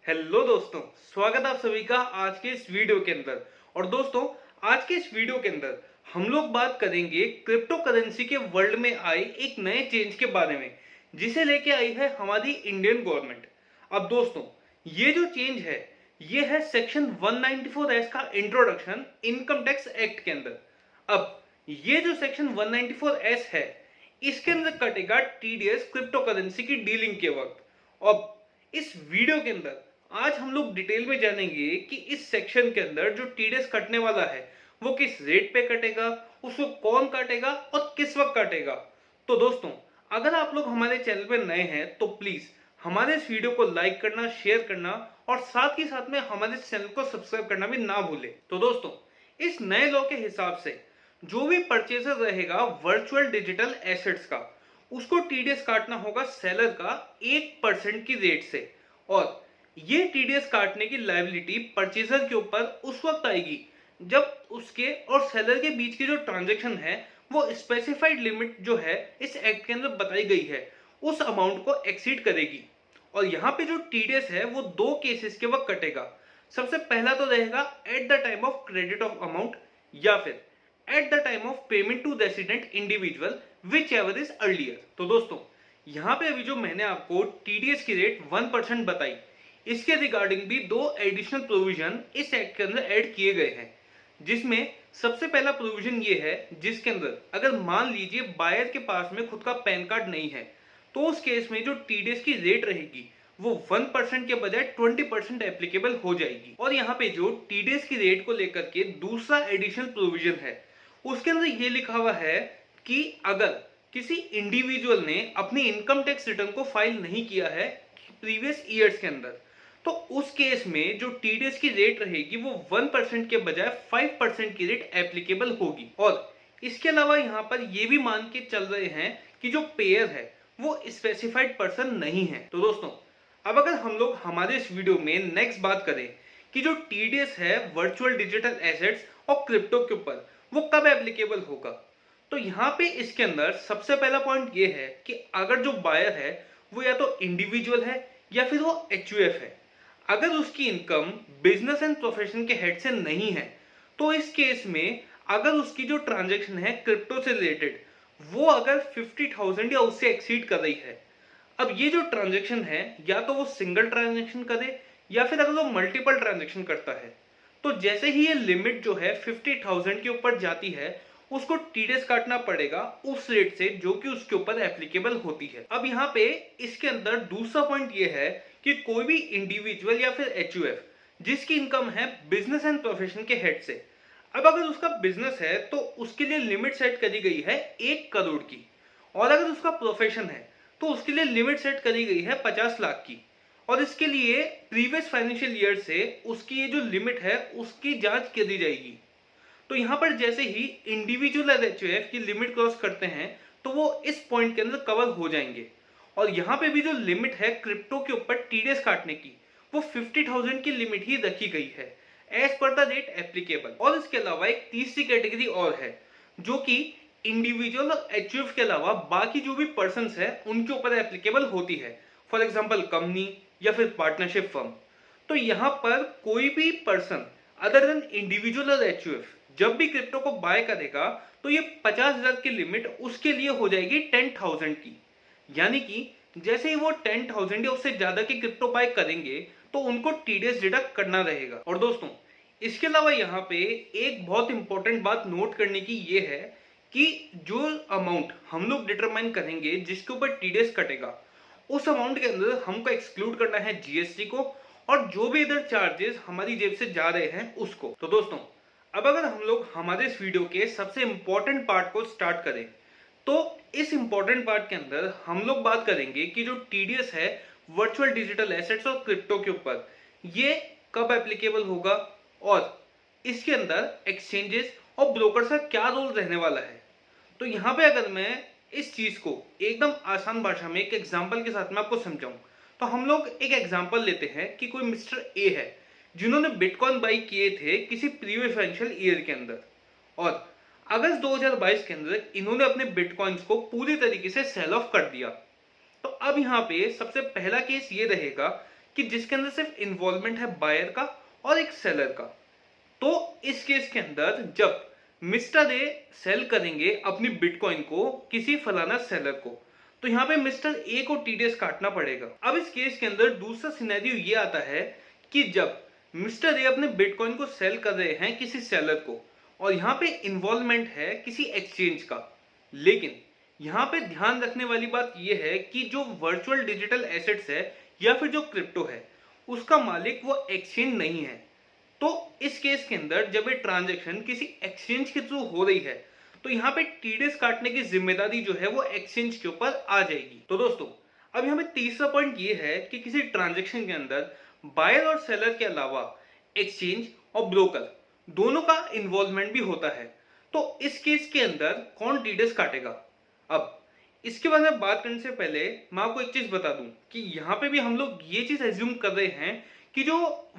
Hello दोस्तों, स्वागत है आप सभी का आज के इस वीडियो के अंदर। और दोस्तों, आज के इस वीडियो के अंदर हम लोग बात करेंगे क्रिप्टो करेंसी के वर्ल्ड में आए एक नए चेंज के बारे में, जिसे लेके आई है हमारी इंडियन गवर्नमेंट। अब दोस्तों, ये जो चेंज है ये है सेक्शन 194(s) का इंट्रोडक्शन इनकम टैक्स एक्ट के अंदर। अब ये जो सेक्शन 194(s) है, इसके अंदर कटेगा टीडीएस क्रिप्टो करेंसी की डीलिंग के वक्त। अब इस वीडियो के अंदर आज हम लोग डिटेल में जानेंगे कि इस सेक्शन के अंदर जो टीडीएस कटने वाला है वो किस रेट पे कटेगा, उसको कौन काटेगा और किस वक्त काटेगा। तो दोस्तों, अगर आप लोग हमारे चैनल पे नए हैं तो प्लीज हमारे इस वीडियो को लाइक करना, शेयर करना और साथ ही साथ में हमारे इस चैनल को सब्सक्राइब करना भी ना भूलें। तो दोस्तों, इस नए लॉ के हिसाब से जो भी परचेजर रहेगा वर्चुअल डिजिटल एसेट्स का, उसको टीडीएस काटना होगा सेलर का 1% की रेट से। और ये टीडीएस काटने की लायबिलिटी परचेजर के ऊपर उस वक्त आएगी जब उसके और सेलर के बीच की जो ट्रांजैक्शन है वो स्पेसिफाइड लिमिट जो है इस एक्ट के अंदर बताई गई है उस अमाउंट को एक्सीड करेगी। और यहाँ पे जो टीडीएस है वो दो केसेस के वक्त कटेगा। सबसे पहला तो रहेगा at the time of credit of amount, या फिर at the time of payment to resident individual whichever is earlier. तो दोस्तों, यहाँ पे अभी जो मैंने आपको टीडीएस की रेट 1% बताई, इसके रिगार्डिंग भी दो एडिशनल प्रोविजन इस एक्ट के अंदर ऐड किए गए हैं। जिसमें सबसे पहला प्रोविजन ये है जिसके अंदर अगर मान लीजिए बायर के पास में खुद का पैन कार्ड नहीं है तो उस केस में जो टीडीएस की रेट रहेगी वो 1% के बजाय 20% एप्लीकेबल हो जाएगी। और यहाँ पे जो टीडीएस की रेट को लेकर के दूसरा एडिशनल प्रोविजन है उसके अंदर ये लिखा हुआ है कि अगर किसी इंडिविजुअल ने अपनी इनकम टैक्स रिटर्न को फाइल नहीं किया है प्रीवियस ईयर्स के अंदर, तो उस केस में जो टीडीएस की रेट रहेगी वो 1% के बजाय 5% की रेट एप्लीकेबल होगी। और इसके अलावा यहाँ पर ये भी मान के चल रहे हैं कि जो पेयर है वो स्पेसिफाइड पर्सन नहीं है। तो दोस्तों, अब अगर हम लोग हमारे इस वीडियो में नेक्स्ट बात करें कि जो टीडीएस है वर्चुअल डिजिटल एसेट्स और क्रिप्टो के ऊपर वो कब एप्लीकेबल होगा, तो यहाँ पे इसके अंदर सबसे पहला पॉइंट ये है कि अगर जो बायर है वो या तो इंडिविजुअल है या फिर वो एचयूएफ है, अगर उसकी इनकम बिजनेस एंड प्रोफेशन के हेड से नहीं है तो इस केस में अगर उसकी जो ट्रांजैक्शन है क्रिप्टो से रिलेटेड वो अगर 50,000 या उससे एक्सीड कर रही है। अब ये जो ट्रांजैक्शन है या तो वो सिंगल ट्रांजैक्शन करे या फिर अगर वो मल्टीपल ट्रांजैक्शन करता है, तो जैसे ही ये लिमिट जो है 50,000 के ऊपर जाती है उसको टीडीएस काटना पड़ेगा उस रेट से जो कि उसके ऊपर एप्लीकेबल होती है। अब यहाँ पे इसके अंदर दूसरा पॉइंट ये है कि कोई भी इंडिविजुअल या फिर एचयूएफ जिसकी इनकम है बिजनेस एंड प्रोफेशन के हेड से, अब अगर उसका बिजनेस है तो उसके लिए लिमिट सेट करी गई है 1 करोड़ की, और अगर उसका प्रोफेशन है तो उसके लिए लिमिट सेट करी गई है 50 लाख की। और इसके लिए प्रीवियस फाइनेंशियल ईयर से उसकी ये जो लिमिट है उसकी जांच करी जाएगी। तो यहाँ पर जैसे ही इंडिविजुअल और एचयूएफ की लिमिट क्रॉस करते हैं तो वो इस पॉइंट के अंदर कवर हो जाएंगे। और यहाँ पे भी जो लिमिट है क्रिप्टो के ऊपर टीडीएस काटने की वो 50,000 की लिमिट ही रखी गई है as per the rate applicable. और इसके अलावा एक तीसरी कैटेगरी और है जो कि इंडिविजुअल और एचयूएफ के अलावा बाकी जो भी पर्सन है उनके ऊपर एप्लीकेबल होती है, फॉर एग्जाम्पल कंपनी या फिर पार्टनरशिप फर्म। तो यहाँ पर कोई भी पर्सन अदर देन इंडिविजुअल और एचयूएफ जब भी क्रिप्टो को बाय करेगा तो ये 50,000 की लिमिट उसके लिए हो जाएगी 10,000 की। यानी कि जैसे ही वो 10,000 या उससे ज्यादा की क्रिप्टो बाय करेंगे तो उनको टीडीएस डिडक्ट करना रहेगा। और दोस्तों, इसके अलावा यहाँ पे एक बहुत इंपॉर्टेंट बात नोट करने की ये है कि जो अमाउंट हम लोग डिटरमाइन करेंगे जिसके ऊपर टीडीएस कटेगा उस अमाउंट के अंदर हमको एक्सक्लूड करना है जीएसटी को और जो भी इधर चार्जेस हमारी जेब से जा रहे हैं उसको। तो दोस्तों, अब अगर हम लोग हमारे इस वीडियो के सबसे इंपॉर्टेंट पार्ट को स्टार्ट करें तो इस इंपॉर्टेंट पार्ट के अंदर हम लोग बात करेंगे कि जो टीडीएस है वर्चुअल डिजिटल एसेट्स और क्रिप्टो के ऊपर ये कब एप्लीकेबल होगा और इसके अंदर एक्सचेंजेस और ब्रोकर्स का क्या रोल रहने वाला है। तो यहाँ पे अगर मैं इस चीज को एकदम आसान भाषा में एक एग्जाम्पल के साथ में आपको समझाऊं तो हम लोग एक एग्जाम्पल लेते हैं कि कोई मिस्टर ए है जिन्होंने बिटकॉइन बाई किए थे किसी प्रीवियस फाइनेंशियल ईयर के अंदर, और अगस्त 2022 के अंदर इन्होंने अपने बिटकॉइंस को पूरी तरीके से सेल ऑफ कर दिया। तो अब यहाँ पे सबसे पहला केस ये रहेगा कि जिसके अंदर सिर्फ इन्वॉल्वमेंट है बायर का और एक सेलर का। तो इस केस के अंदर जब मिस्टर ए सेल करेंगे अपनी बिटकॉइन को किसी फलाना सेलर को, तो यहाँ पे मिस्टर ए को टीडीएस काटना पड़ेगा। अब इस केस के अंदर दूसरा सिनेरियो ये आता है कि जब मिस्टर ए अपने बिटकॉइन को सेल कर रहे हैं किसी सेलर को और यहाँ पे इन्वॉल्वमेंट है किसी एक्सचेंज का, लेकिन यहाँ पे ध्यान रखने वाली बात यह है कि जो वर्चुअल डिजिटल एसेट्स है या फिर जो क्रिप्टो है उसका मालिक वो एक्सचेंज नहीं है। तो इस केस के अंदर जब ये ट्रांजैक्शन किसी एक्सचेंज के थ्रू हो रही है तो यहाँ पे टीडीएस काटने की जिम्मेदारी जो है वो एक्सचेंज के ऊपर आ जाएगी। तो दोस्तों अब यहाँ पे तीसरा पॉइंट ये है कि किसी ट्रांजैक्शन के अंदर बायर और सेलर के अलावा एक्सचेंज और ब्रोकर दोनों का इन्वॉल्वमेंट भी होता है। तो इस केस के अंदर कौन टीडीएस काटेगा? अब इसके बारे में बात करने से पहले मैं आपको एक चीज बता दूं कि यहाँ पे भी हम लोग ये चीज एज्यूम कर रहे हैं कि जो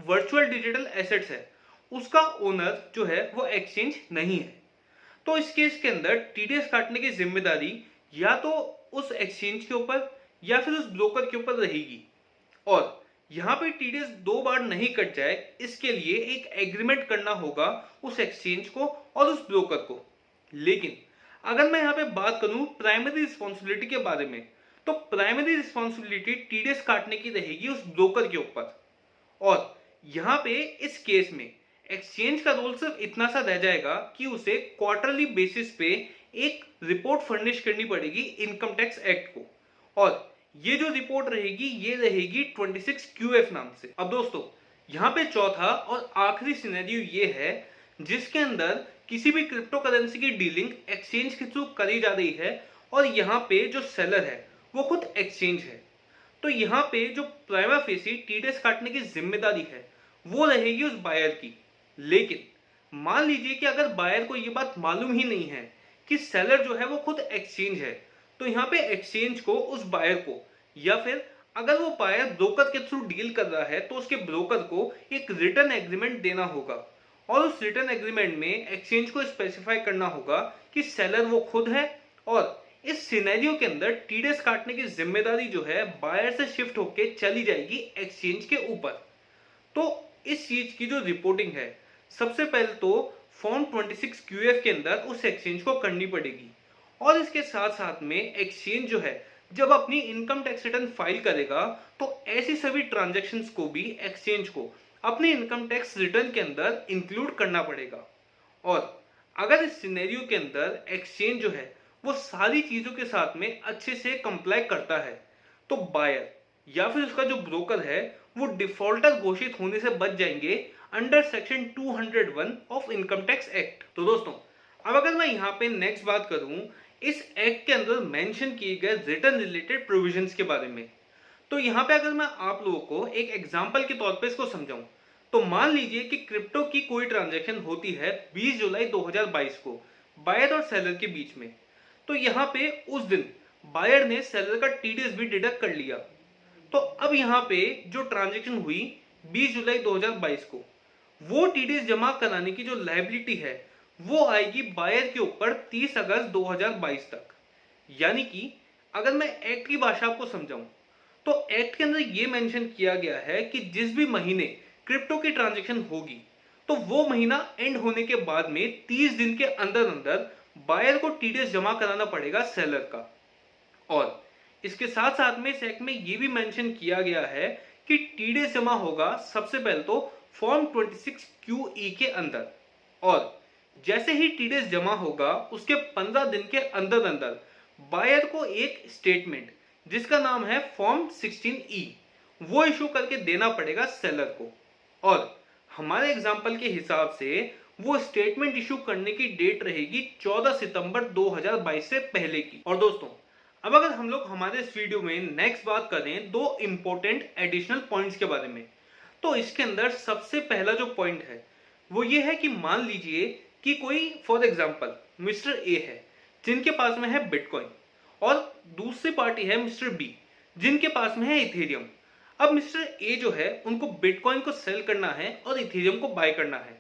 वर्चुअल डिजिटल एसेट्स है उसका ओनर जो है वो एक्सचेंज नहीं है। तो इस केस के अंदर टीडीएस काटने की जिम्मेदारी या तो उस एक्सचेंज के ऊपर या फिर उस ब्रोकर के ऊपर रहेगी। और यहाँ पे टीडीएस दो बार नहीं कट जाए इसके लिए एक एग्रीमेंट करना होगा उस एक्सचेंज को और उस ब्रोकर को। लेकिन अगर मैं यहाँ पे बात करूं प्राइमरी रिस्पॉन्सिबिलिटी के बारे में, तो प्राइमरी रिस्पॉन्सिबिलिटी टीडीएस काटने की रहेगी उस ब्रोकर के ऊपर। और यहाँ पे इस केस में एक्सचेंज का रोल सिर्फ इतना सा रह जाएगा कि उसे क्वार्टरली बेसिस पे एक रिपोर्ट फर्निश करनी पड़ेगी इनकम टैक्स एक्ट को, और ये जो रिपोर्ट रहेगी ये रहेगी 26 QF नाम से। अब दोस्तों यहाँ पे चौथा और आखिरी सिनेरियो ये है जिसके अंदर किसी भी क्रिप्टो करेंसी की डीलिंग एक्सचेंज के थ्रू करी जा रही है और यहाँ पे जो सेलर है वो खुद एक्सचेंज है। तो यहाँ पे जो प्राइमा फेसी टीडीएस काटने की जिम्मेदारी है वो रहेगी उस बायर की। लेकिन मान लीजिए कि अगर बायर को ये बात मालूम ही नहीं है कि सेलर जो है वो खुद एक्सचेंज है, तो यहाँ पे एक्सचेंज को उस बायर को, या फिर अगर वो बायर ब्रोकर के थ्रू डील कर रहा है तो उसके ब्रोकर को एक रिटर्न एग्रीमेंट देना होगा और उस रिटर्न एग्रीमेंट में एक्सचेंज को स्पेसिफाई करना होगा कि सेलर वो खुद है। और इस सिनेरियो के अंदर टीडीएस काटने की जिम्मेदारी जो है बायर से शिफ्ट होके चली जाएगी एक्सचेंज के ऊपर। तो इस चीज की जो रिपोर्टिंग है सबसे पहले तो फॉर्म 26 QF के अंदर उस एक्सचेंज को करनी पड़ेगी। और इसके साथ साथ में एक्सचेंज जो है जब अपनी इनकम टैक्स रिटर्न फाइल करेगा तो ऐसी सभी ट्रांजैक्शंस को भी एक्सचेंज को अपने इनकम टैक्स रिटर्न के अंदर इंक्लूड करना पड़ेगा। और अगर इस सिनेरियो के अंदर एक्सचेंज जो है वो सारी चीजों के साथ में अच्छे से कंप्लाई करता है तो बायर या फिर उसका जो ब्रोकर है वो डिफॉल्टर घोषित होने से बच जाएंगे under section 201 of income tax act. तो दोस्तों अब अगर मैं यहाँ पे नेक्स्ट बात करूं इस एक्ट के अंदर मेंशन किए गए रिटर्न रिलेटेड प्रोविजंस के बारे में, तो यहाँ पे अगर मैं आप लोगों को एक एग्जांपल के तौर पे इसको समझाऊं तो मान लीजिए कि क्रिप्टो की कोई ट्रांजैक्शन होती है 20 जुलाई 2022 को बायर और सेलर के बीच में। तो यहाँ पे उस दिन बायर ने सेलर का टीडीएस भी डिडक्ट कर लिया। तो अब यहाँ पे जो ट्रांजैक्शन हुई 20 जुलाई 2022 को, वो टीडीएस जमा कराने की जो लायबिलिटी है वो आएगी बायर के ऊपर 30 अगस्त 2022 तक। यानी कि अगर मैं एक्ट की भाषा आपको समझाऊं तो एक्ट के अंदर ये मेंशन किया गया है कि जिस भी महीने क्रिप्टो की ट्रांजैक्शन होगी तो वो महीना एंड होने के बाद में 30 दिन के अंदर अंदर बायर को टीडीएस जमा कराना पड़ेगा सेलर का। और इसके साथ साथ में इस एक्ट में ये भी मेंशन किया गया है कि टीडीएस जमा होगा सबसे पहले तो फॉर्म 26 QE के अंदर, और जैसे ही टीडीएस जमा होगा उसके 15 दिन के अंदर अंदर बायर को एक स्टेटमेंट जिसका नाम है फॉर्म 16E वो इशू करके देना पड़ेगा सेलर को। और हमारे एग्जांपल के हिसाब से वो स्टेटमेंट इशू करने की डेट रहेगी 14 सितंबर 2022 से पहले की। और दोस्तों अब अगर हम लोग हमारे इस वीडियो में नेक्स्ट बात करें दो इंपॉर्टेंट एडिशनल पॉइंट्स के बारे में, तो इसके अंदर सबसे पहला जो पॉइंट है वो ये है कि मान लीजिए कि कोई फॉर एग्जांपल मिस्टर ए है जिनके पास में है बिटकॉइन और दूसरी पार्टी है मिस्टर बी जिनके पास में है इथेरियम। अब मिस्टर ए जो है उनको बिटकॉइन को सेल करना है और इथेरियम को बाय करना है,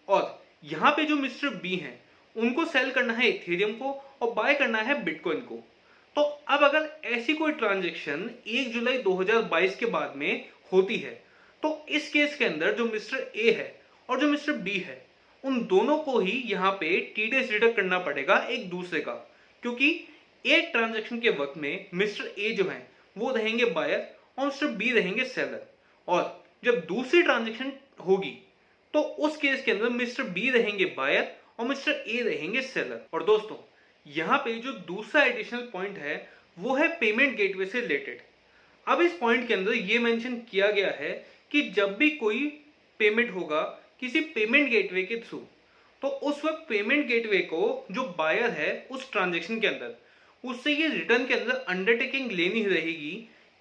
और यहाँ पे जो मिस्टर बी हैं उनको सेल करना है इथेरियम को और बाय करना है बिटकॉइन को। तो अब अगर ऐसी कोई ट्रांजैक्शन 1 जुलाई 2022 के बाद में होती है। तो इस केस के अंदर जो मिस्टर ए है और जो मिस्टर बी है, उन दोनों को ही यहाँ पे टीडीएस डिडक्ट करना पड़ेगा एक दूसरे का, क्योंकि एक ट्रांजैक्शन के वक्त में मिस्टर ए जो है वो रहेंगे बायर और मिस्टर बी रहेंगे सेलर, और जब दूसरी ट्रांजैक्शन होगी तो उस केस के अंदर मिस्टर बी रहेंगे बायर और मिस्टर ए रहेंगे सेलर। और दोस्तों यहाँ पे जो दूसरा एडिशनल पॉइंट है वो है पेमेंट गेटवे से रिलेटेड। अब इस पॉइंट के अंदर ये मेंशन किया गया है कि जब भी कोई पेमेंट होगा किसी पेमेंट गेटवे के थ्रू, तो उस वक्त पेमेंट गेटवे को जो बायर है उस ट्रांजैक्शन के अंदर उससे ये रिटर्न के अंदर अंडरटेकिंग लेनी रहेगी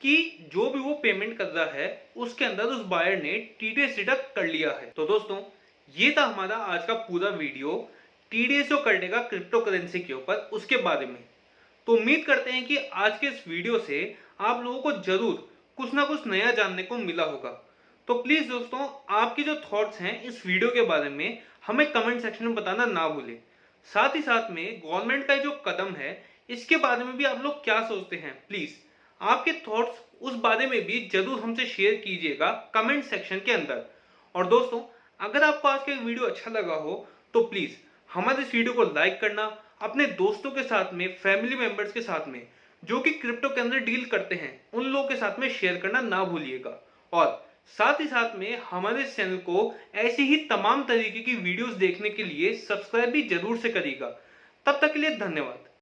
कि जो भी वो पेमेंट कर रहा है उसके अंदर उस बायर ने टीडीएस डिडक्ट कर लिया है। तो दोस्तों ये था हमारा आज का पूरा वीडियो टीडीएस जो कटेगा क्रिप्टो करेंसी के ऊपर उसके बारे में। तो उम्मीद करते हैं कि आज के इस वीडियो से आप लोगों को जरूर कुछ ना कुछ नया जानने को मिला होगा। तो प्लीज दोस्तों आपके जो थॉट्स हैं इस वीडियो के बारे में हमें कमेंट सेक्शन में बताना ना भूलें। साथ ही साथ में गवर्नमेंट का जो कदम है इसके बारे में भी आप लोग क्या सोचते हैं, प्लीज आपके थॉट्स उस बारे में भी जरूर हमसे शेयर कीजिएगा कमेंट सेक्शन के अंदर। और दोस्तों अगर आपको आज का वीडियो अच्छा लगा हो तो प्लीज हमारे इस वीडियो को लाइक करना, अपने दोस्तों के साथ में, फैमिली मेंबर्स के साथ में जो कि क्रिप्टो के अंदर डील करते हैं उन लोगों के साथ में शेयर करना ना भूलिएगा। और साथ ही साथ में हमारे इस चैनल को ऐसी ही तमाम तरीके की वीडियोस देखने के लिए सब्सक्राइब भी जरूर से करिएगा। तब तक के लिए धन्यवाद।